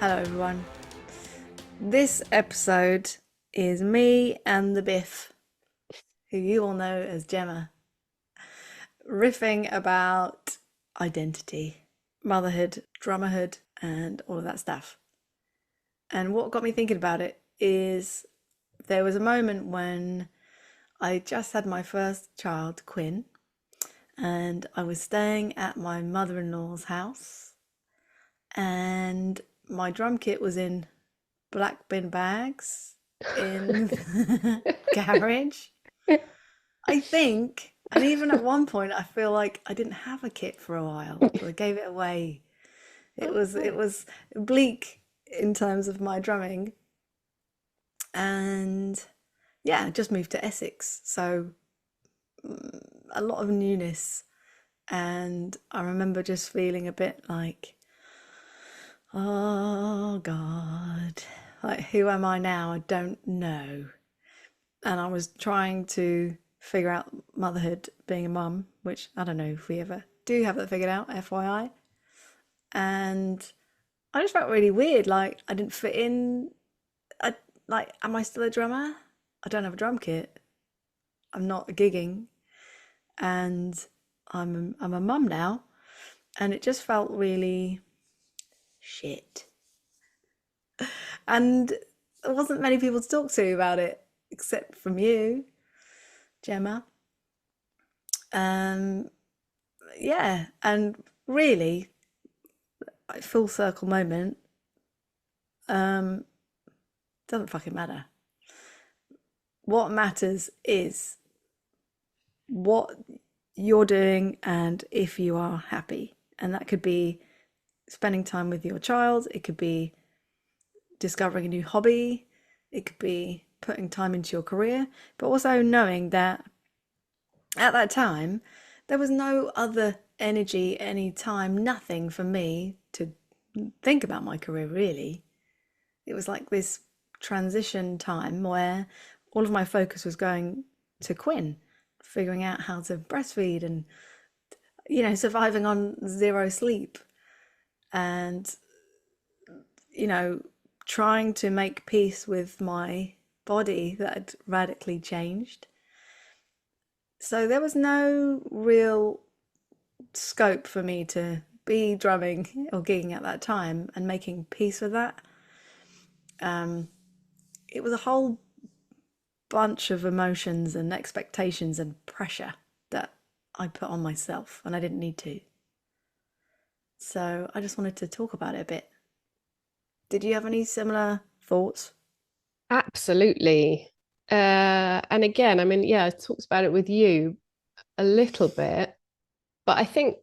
Hello, everyone. This episode is me and the Biff, who you all know as Gemma, riffing about identity, motherhood, drummerhood, and all of that stuff. And what got me thinking about it is there was a moment when I just had my first child, Quinn, and I was staying at my mother in law's house, and my drum kit was in black bin bags in the garage, I think. And even at one point, I feel like I didn't have a kit for a while, so I gave it away. It was bleak in terms of my drumming, and yeah, I just moved to Essex, so a lot of newness. And I remember just feeling a bit like, oh God, like who am I now? I don't know. And I was trying to figure out motherhood, being a mum, which I don't know if we ever do have that figured out, FYI. And I just felt really weird, like I didn't fit in. I like, am I still a drummer? I don't have a drum kit. I'm not gigging, and I'm a mum now, and it just felt really shit. And there wasn't many people to talk to about it, except from you, Gemma. Um, yeah, and really, like, full circle moment. Um, doesn't fucking matter. What matters is what you're doing and if you are happy. And that could be spending time with your child, it could be discovering a new hobby, it could be putting time into your career, but also knowing that at that time there was no other energy, any time, nothing for me to think about my career really. It was like this transition time where all of my focus was going to Quinn, figuring out how to breastfeed and, surviving on zero sleep and, you know, trying to make peace with my body that had radically changed. So there was no real scope for me to be drumming or gigging at that time and making peace with that. Um, it was a whole bunch of emotions and expectations and pressure that I put on myself and I didn't need to. So I just wanted to talk about it a bit. Did you have any similar thoughts? Absolutely. And again, I mean, yeah, I talked about it with you a little bit, but I think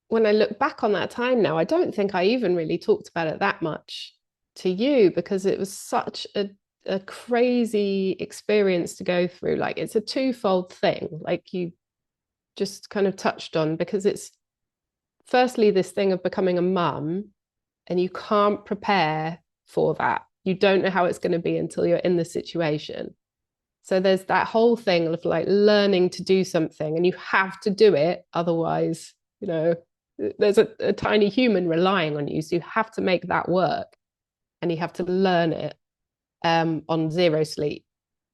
when I look back on that time now, I don't think I even really talked about it that much to you because it was such a crazy experience to go through. Like it's a twofold thing, like you just kind of touched on, because it's firstly this thing of becoming a mum and you can't prepare for that. You don't know how it's going to be until you're in the situation. So there's that whole thing of like learning to do something and you have to do it. Otherwise, you know, there's a tiny human relying on you. So you have to make that work and you have to learn it on zero sleep.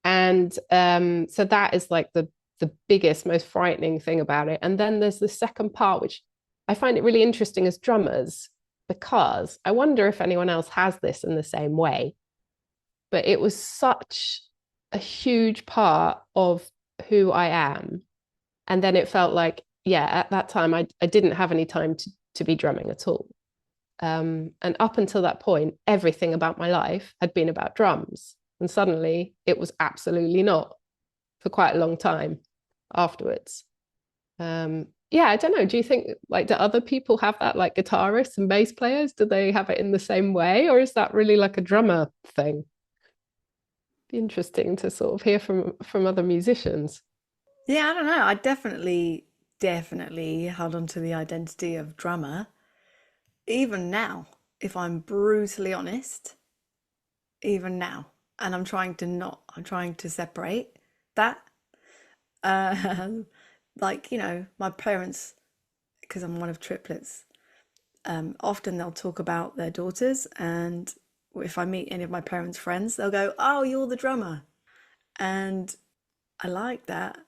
And so that is like the biggest, most frightening thing about it. And then there's the second part, which I find it really interesting as drummers, because I wonder if anyone else has this in the same way. But it was such a huge part of who I am. And then it felt like, yeah, at that time, I didn't have any time to be drumming at all. And up until that point, everything about my life had been about drums. And suddenly it was absolutely not for quite a long time afterwards. Yeah, I don't know. Do you think like do other people have that, like guitarists and bass players? Do they have it in the same way, or is that really like a drummer thing? Be interesting to sort of hear from other musicians. Yeah, I don't know. I definitely held on to the identity of drummer. Even now, if I'm brutally honest, even now. And I'm trying to separate that. Uh, like, my parents, because I'm one of triplets, often they'll talk about their daughters, and if I meet any of my parents' friends, they'll go, "Oh, you're the drummer," and I like that.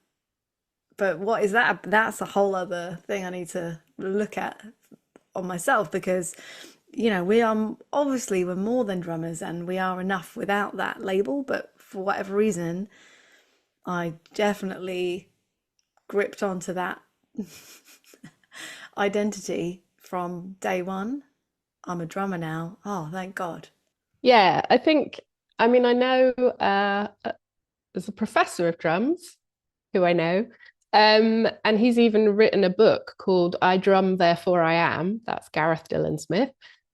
But what is that? That's a whole other thing I need to look at on myself, because we are obviously we're more than drummers, and we are enough without that label. But for whatever reason, I definitely gripped onto that identity from day one. I'm a drummer now. Oh, thank God. Yeah, I think, I mean, I know there's a professor of drums who I know, and he's even written a book called I Drum, Therefore I Am. That's Gareth Dillon Smith.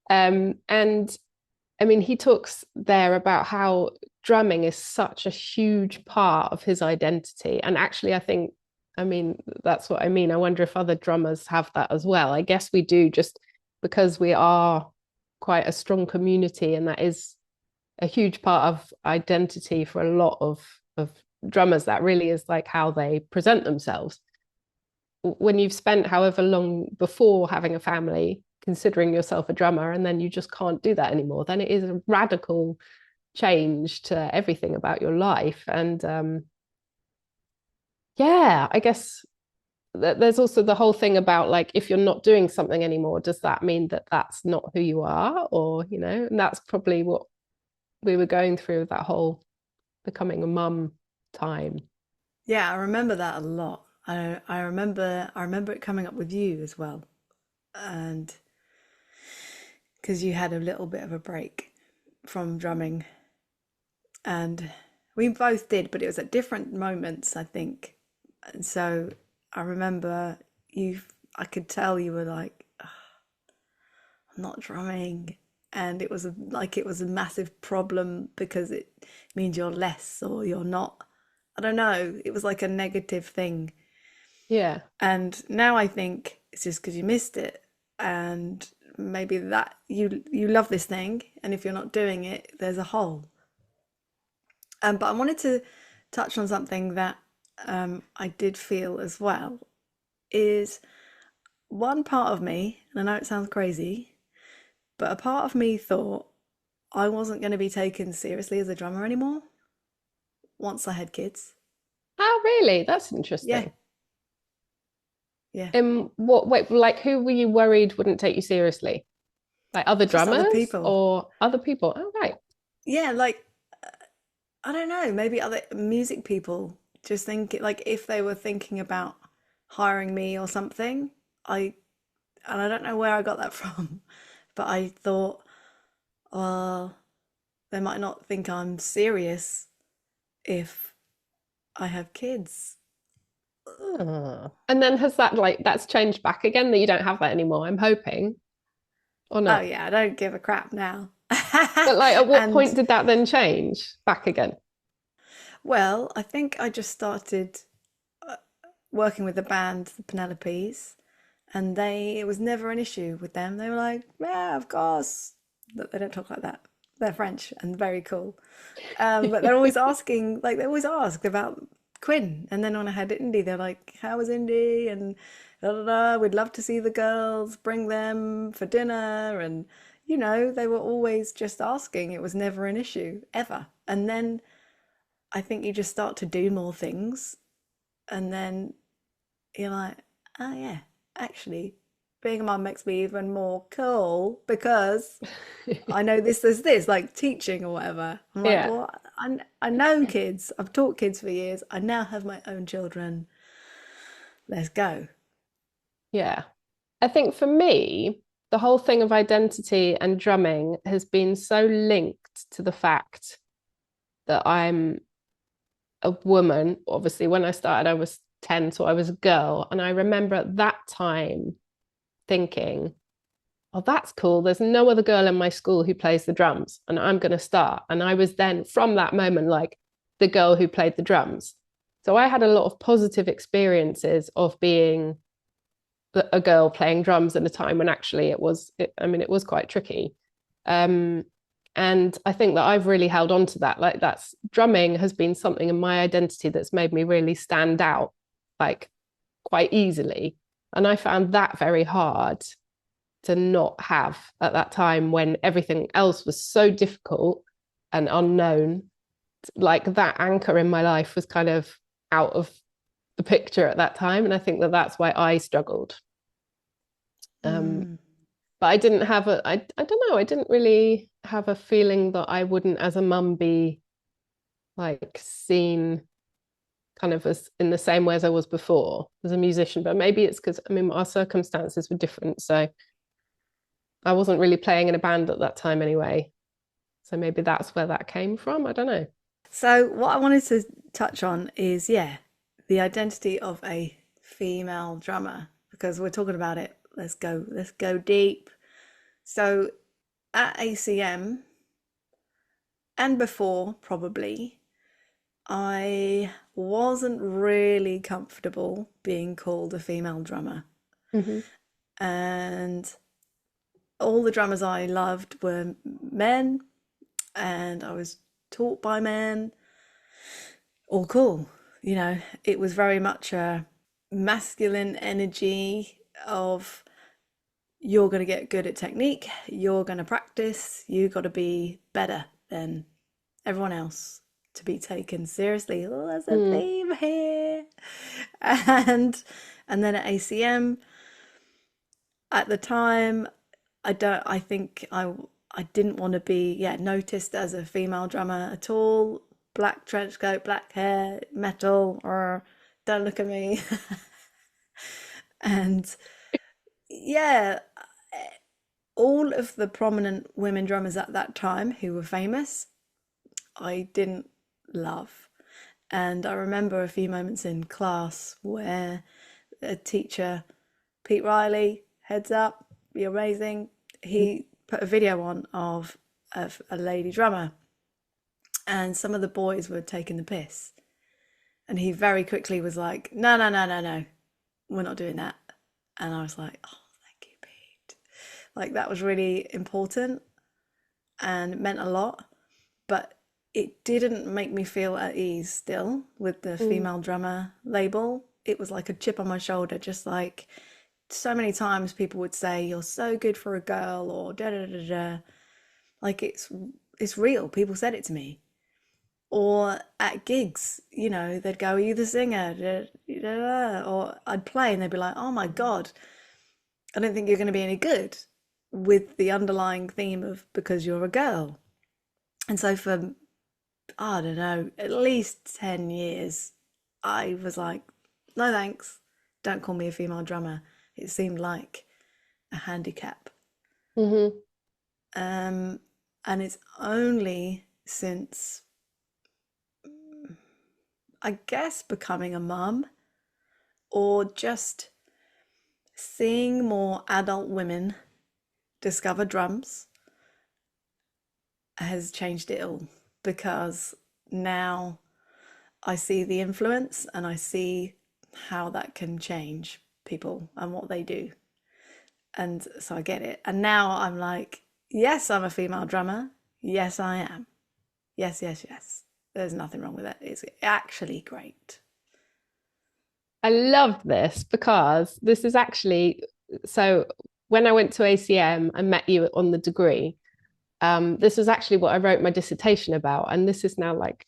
And I mean, he talks there about how drumming is such a huge part of his identity. And actually, I mean, that's what I mean. I wonder if other drummers have that as well. I guess we do, just because we are quite a strong community, and that is a huge part of identity for a lot of drummers. That really is like how they present themselves. When you've spent however long before having a family considering yourself a drummer, and then you just can't do that anymore, then it is a radical change to everything about your life. And yeah, I guess there's also the whole thing about, like, if you're not doing something anymore, does that mean that that's not who you are? Or, and that's probably what we were going through with that whole becoming a mum time. Yeah, I remember that a lot. I remember it coming up with you as well. And because you had a little bit of a break from drumming, and we both did, but it was at different moments, I think. And so I remember I could tell you were like, "Ugh, I'm not drumming." And it was a massive problem because it means you're less or you're not. I don't know. It was like a negative thing. Yeah. And now I think it's just because you missed it. And maybe that you love this thing, and if you're not doing it, there's a hole. But I wanted to touch on something that I did feel as well, is one part of me, and I know it sounds crazy, but a part of me thought I wasn't going to be taken seriously as a drummer anymore once I had kids. Oh, really? That's Yeah, interesting. yeah. What, wait, like, who were you worried wouldn't take you seriously? Like other Just other drummers people. or other people? Oh, right. Yeah, like I don't know, maybe other music people just think like if they were thinking about hiring me or something, I and I don't know where I got that from, but I thought, well, they might not think I'm serious if I have kids. Oh. And then has that, like, that's changed back again, that you don't have that anymore, I'm hoping, or Oh not? yeah, I don't give a crap now. But like, at what point And did that then change back again? well, I think I just started working with the band, the Penelopes, and it was never an issue with them. They were like, yeah, of course. But they don't talk like that. They're French and very cool. But they're always asking, like they always ask about Quinn. And then when I had Indy, they're like, how was Indy? And da, da, da, we'd love to see the girls, bring them for dinner. And, they were always just asking. It was never an issue, ever. And then I think you just start to do more things. And then you're like, oh yeah, actually, being a mum makes me even more cool because I know this, like teaching or whatever. I'm like, Yeah. well, I know kids. I've taught kids for years. I now have my own children. Let's go. Yeah. I think for me, the whole thing of identity and drumming has been so linked to the fact that I'm a woman. Obviously, when I started, I was 10, so I was a girl. And I remember at that time thinking, oh, that's cool. There's no other girl in my school who plays the drums, and I'm going to start. And I was then, from that moment, like the girl who played the drums. So I had a lot of positive experiences of being a girl playing drums at a time when actually I mean, it was quite tricky. Um, and I think that I've really held on to that. Like, that's drumming has been something in my identity that's made me really stand out, like, quite easily. And I found that very hard to not have at that time when everything else was so difficult and unknown. Like that anchor in my life was kind of out of the picture at that time. And I think that that's why I struggled. Mm. But I didn't have I don't know, I didn't really have a feeling that I wouldn't, as a mum, be like seen kind of as in the same way as I was before as a musician. But maybe it's because, I mean, our circumstances were different. So I wasn't really playing in a band at that time anyway. So maybe that's where that came from. I don't know. So what I wanted to touch on is, yeah, the identity of a female drummer, because we're talking about it. Let's go deep. So at ACM and before, probably, I wasn't really comfortable being called a female drummer. Mm-hmm. And all the drummers I loved were men, and I was taught by men. All cool. You know, it was very much a masculine energy of you're going to get good at technique, you're going to practice, you got to be better than everyone else to be taken seriously. Oh, there's a Mm. theme here. And and then at ACM at the time, I think I didn't want to be, yeah, noticed as a female drummer at all. Black trench coat, black hair, metal, or don't look at me. And yeah, all of the prominent women drummers at that time who were famous, I didn't love. And I remember a few moments in class where a teacher, Pete Riley, heads up, you're amazing. He put a video on of a lady drummer, and some of the boys were taking the piss. And he very quickly was like, no, no, no, no, no, we're not doing that. And I was like, oh, thank you, Pete. Like that was really important and it meant a lot. But it didn't make me feel at ease still with the Mm. female drummer label. It was like a chip on my shoulder, just like so many times people would say, you're so good for a girl, or da da da da. Like it's real. People said it to me. Or at gigs, you know, they'd go, are you the singer? Da, da, da. Or I'd play and they'd be like, oh my God, I don't think you're going to be any good, with the underlying theme of because you're a girl. And so for, I don't know, at least 10 years, I was like, no thanks, don't call me a female drummer. It seemed like a handicap. Mm-hmm. And it's only since, I guess, becoming a mum or just seeing more adult women discover drums has changed it all, because now I see the influence and I see how that can change people and what they do. And so I get it. And now I'm like, yes, I'm a female drummer. Yes, I am. Yes, yes, yes. There's nothing wrong with it. It's actually great. I love this because this is actually, so when I went to ACM and met you on the degree, this was actually what I wrote my dissertation about. And this is now like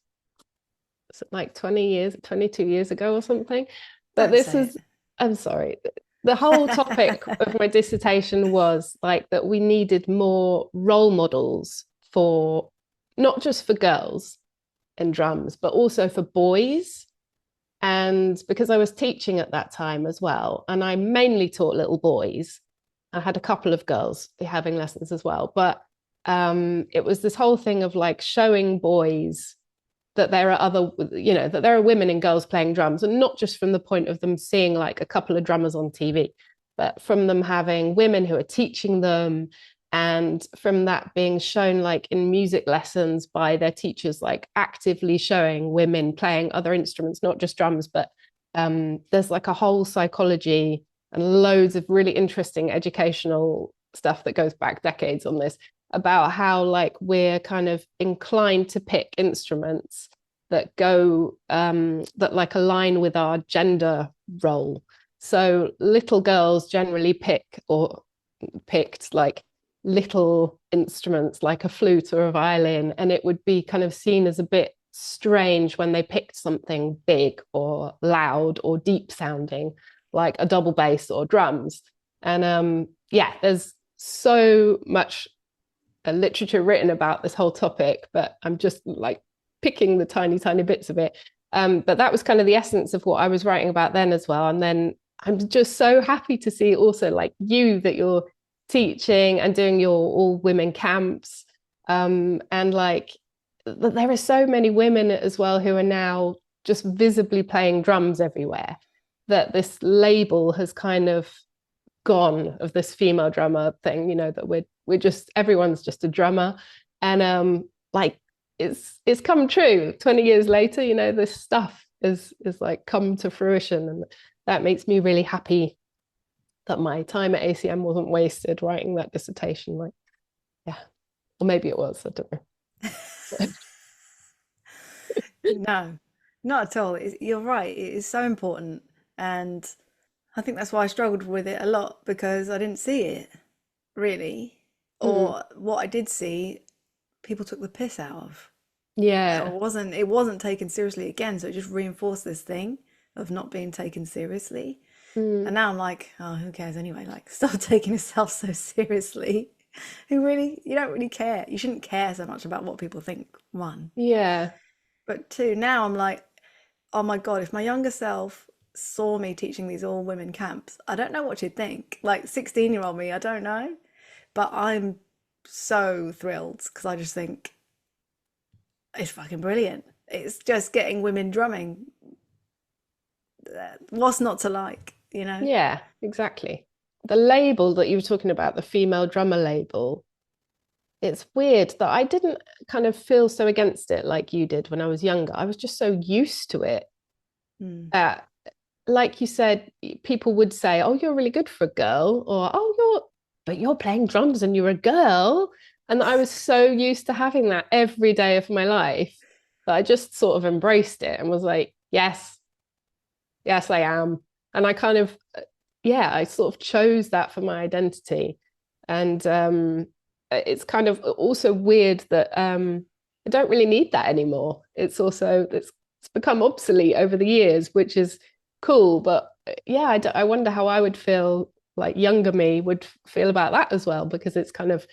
20 years, 22 years ago or something. But Don't this say is, I'm sorry, the whole topic of my dissertation was like that we needed more role models for not just for girls in drums, but also for boys. And because I was teaching at that time as well, and I mainly taught little boys, I had a couple of girls having lessons as well. But it was this whole thing of like showing boys that there are other, you know, that there are women and girls playing drums, and not just from the point of them seeing like a couple of drummers on TV, but from them having women who are teaching them, and from that being shown like in music lessons by their teachers, like actively showing women playing other instruments, not just drums. But there's like a whole psychology and loads of really interesting educational stuff that goes back decades on this, about how like we're kind of inclined to pick instruments that go that like align with our gender role. So little girls generally pick, or picked like little instruments like a flute or a violin, and it would be kind of seen as a bit strange when they picked something big or loud or deep sounding, like a double bass or drums. And yeah, there's so much literature written about this whole topic, but I'm just like picking the tiny, tiny bits of it. But that was kind of the essence of what I was writing about then as well. And then I'm just so happy to see also like you that you're teaching and doing your all women camps. And like there are so many women as well who are now just visibly playing drums everywhere, that this label has kind of gone of this female drummer thing, you know, that we're just everyone's just a drummer. And like it's come true 20 years later, you know, this stuff is like come to fruition, and that makes me really happy that my time at ACM wasn't wasted writing that dissertation. Like, yeah, or maybe it was, I don't know. No, not at all. You're right. It is so important. And I think that's why I struggled with it a lot because I didn't see it really. Mm, Or what I did see, people took the piss out of. yeah. It wasn't taken seriously again. So it just reinforced this thing of not being taken seriously. Mm, And now I'm like, oh, who cares anyway? Like, stop taking yourself so seriously. You don't really care. You shouldn't care so much about what people think, one. yeah. But two, now I'm like, oh my God, if my younger self saw me teaching these all women camps, I don't know what she'd think. Like 16-year-old me, I don't know. But I'm so thrilled because I just think it's fucking brilliant. It's just getting women drumming. What's not to like, you know? Yeah, exactly. The label that you were talking about, the female drummer label, it's weird that I didn't kind of feel so against it like you did when I was younger. I was just so used to it. Mm. Uh, like you said, people would say, "Oh, you're really good for a girl," or "Oh, but you're playing drums and you're a girl." And I was so used to having that every day of my life that I just sort of embraced it and was like, "Yes, yes, I am." And I kind of, yeah, I sort of chose that for my identity. And it's kind of also weird that I don't really need that anymore. It's become obsolete over the years, which is cool. But yeah, I wonder how I would feel, like younger me would feel about that as well, because it's kind of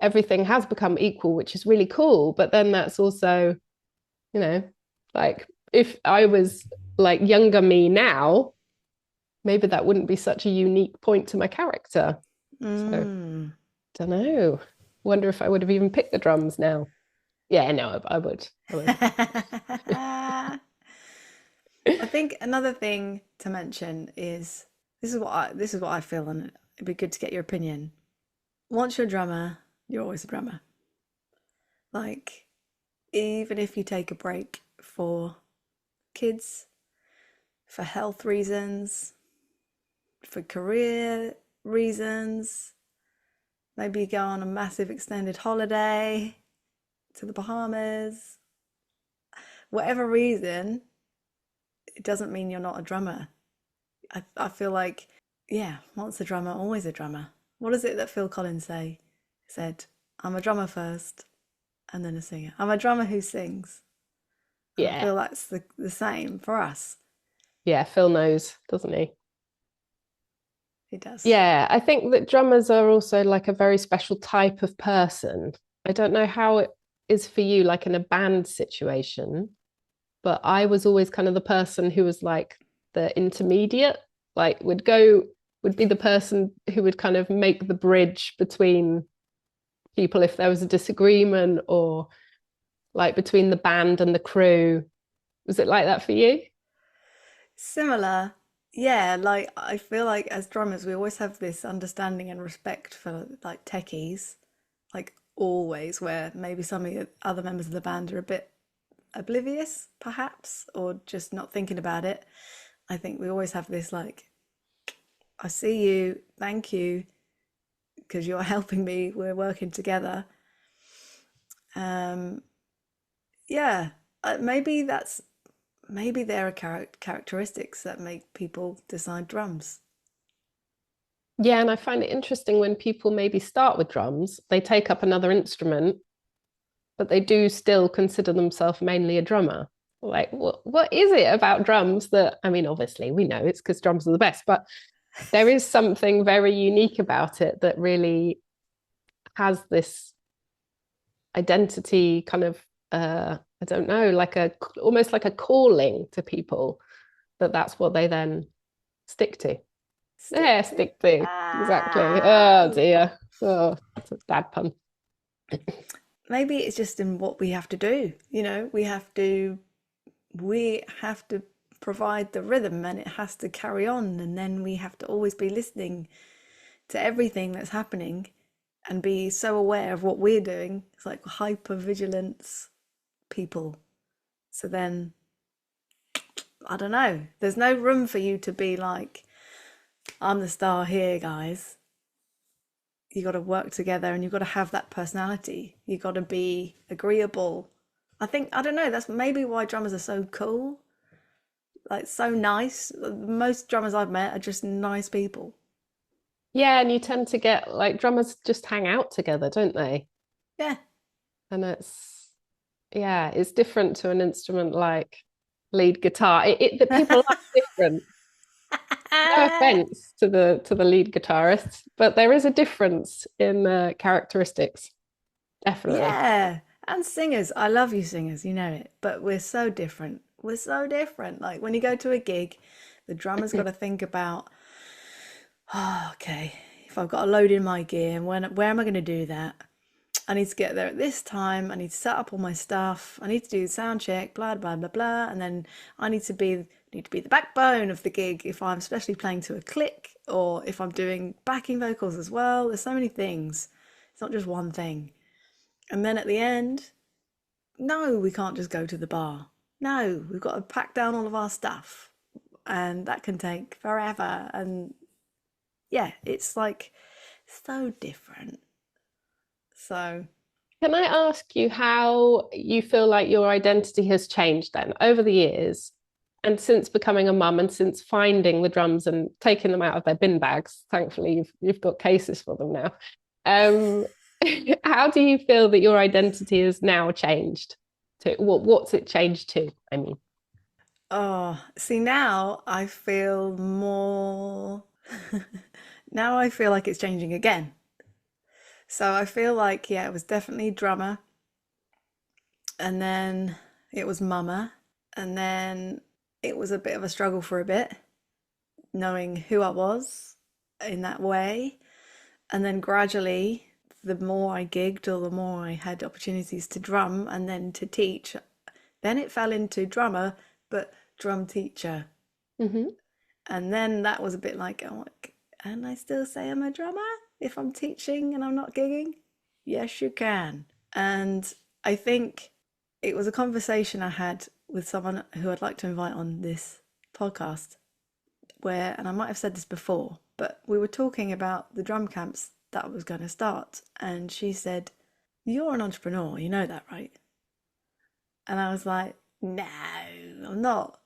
everything has become equal, which is really cool. But then that's also, you know, like if I was like younger me now, maybe that wouldn't be such a unique point to my character. So Mm. don't know. Wonder if I would have even picked the drums now. Yeah, no, I would. I would. I think another thing to mention is this is what I feel, and it'd be good to get your opinion. Once you're a drummer, you're always a drummer. Like, even if you take a break for kids, for health reasons, for career reasons, maybe you go on a massive extended holiday to the Bahamas, whatever reason, it doesn't mean you're not a drummer. I feel like, yeah, once a drummer, always a drummer. What is it that Phil Collins said, I'm a drummer first and then a singer. I'm a drummer who sings. And I Yeah. feel that's the same for us. Yeah, Phil knows, doesn't he? He does. Yeah, I think that drummers are also like a very special type of person. I don't know how it is for you, like in a band situation, but I was always kind of the person who was like the intermediate, like would be the person who would kind of make the bridge between people if there was a disagreement, or like between the band and the crew. Was it like that for you? Similar. Yeah, like I feel like as drummers, we always have this understanding and respect for like techies, like always, where maybe some of the other members of the band are a bit oblivious, perhaps, or just not thinking about it. I think we always have this like, I see you, thank you, because you're helping me, we're working together. Um, yeah, maybe there are characteristics that make people decide drums. Yeah, and I find it interesting when people maybe start with drums, they take up another instrument, but they do still consider themselves mainly a drummer. Like, what is it about drums that, I mean, obviously we know it's because drums are the best, but there is something very unique about it that really has this identity kind of, I don't know, like a almost like a calling to people that that's what they then stick to. Stick Yeah, to. stick to. Exactly. Oh Ah. dear. Oh, that's a bad pun. Maybe it's just in what we have to do. We have to provide the rhythm and it has to carry on, and then we have to always be listening to everything that's happening and be so aware of what we're doing. It's like hyper vigilance people. So then I don't know. There's no room for you to be like, I'm the star here, guys. You got to work together and you've got to have that personality. You got to be agreeable. I think, I don't know, that's maybe why drummers are so cool, like so nice. Most drummers I've met are just nice people. Yeah, and you tend to get like drummers just hang out together, don't they? Yeah. And yeah, it's different to an instrument like lead guitar. The people are different. No offense to the lead guitarist, but there is a difference in characteristics, definitely. Yeah. And singers, I love you singers, you know it, but we're so different. We're so different. Like when you go to a gig, the drummer's got to think about, oh, okay, if I've got to load in my gear, where am I going to do that? I need to get there at this time. I need to set up all my stuff. I need to do the sound check, blah blah blah blah, and then I need to be the backbone of the gig if I'm especially playing to a click or if I'm doing backing vocals as well. There's so many things. It's not just one thing. And then at the end, no, we can't just go to the bar. No, we've got to pack down all of our stuff, and that can take forever. And yeah, it's like so different. So Can I ask you how you feel like your identity has changed then over the years and since becoming a mum and since finding the drums and taking them out of their bin bags? Thankfully, you've got cases for them now. Um, how do you feel that your identity has now changed to what's it changed to? I mean, oh, see, now I feel more. Now I feel like it's changing again. So I feel like, yeah, it was definitely drummer, and then it was mama, and then it was a bit of a struggle for a bit, knowing who I was in that way. And then gradually, the more I gigged or the more I had opportunities to drum and then to teach, then it fell into drummer, but drum teacher. mhm. And then that was a bit like, oh, and I still say I'm a drummer if I'm teaching and I'm not gigging? Yes, you can. And I think it was a conversation I had with someone who I'd like to invite on this podcast, where, and I might have said this before, but we were talking about the drum camps that I was going to start. And she said, you're an entrepreneur, you know that, right? And I was like, no, I'm not.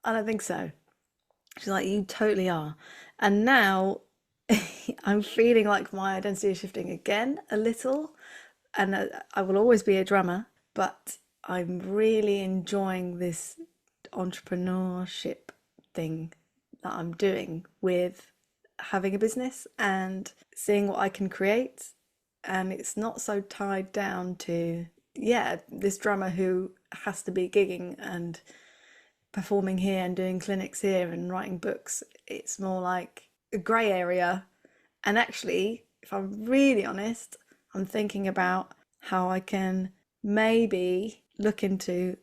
I don't think so. She's like, you totally are. And now I'm feeling like my identity is shifting again a little. And I will always be a drummer, but I'm really enjoying this entrepreneurship thing that I'm doing with having a business and seeing what I can create. And it's not so tied down to, yeah, this drummer who has to be gigging and performing here and doing clinics here and writing books. It's more like a grey area. And actually, if I'm really honest, I'm thinking about how I can maybe look into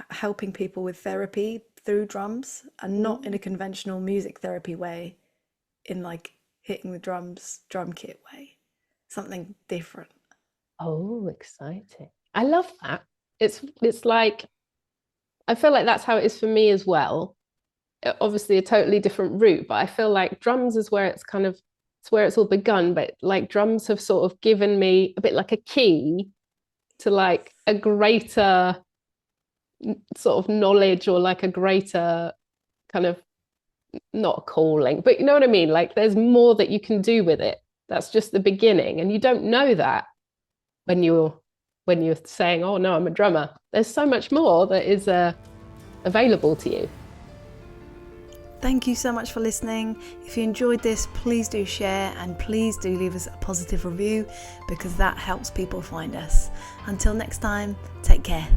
helping people with therapy through drums and not in a conventional music therapy way, in like hitting the drums, drum kit way, something different. Oh, exciting. I love that. It's like I feel like that's how it is for me as well. Obviously a totally different route, but I feel like drums is where it's where it's all begun. But like drums have sort of given me a bit like a key to like a greater sort of knowledge or like a greater kind of not a calling, but you know what I mean? Like there's more that you can do with it. That's just the beginning. And you don't know that when you're saying, oh no, I'm a drummer. There's so much more that is available to you. Thank you so much for listening. If you enjoyed this, please do share and please do leave us a positive review because that helps people find us. Until next time, take care.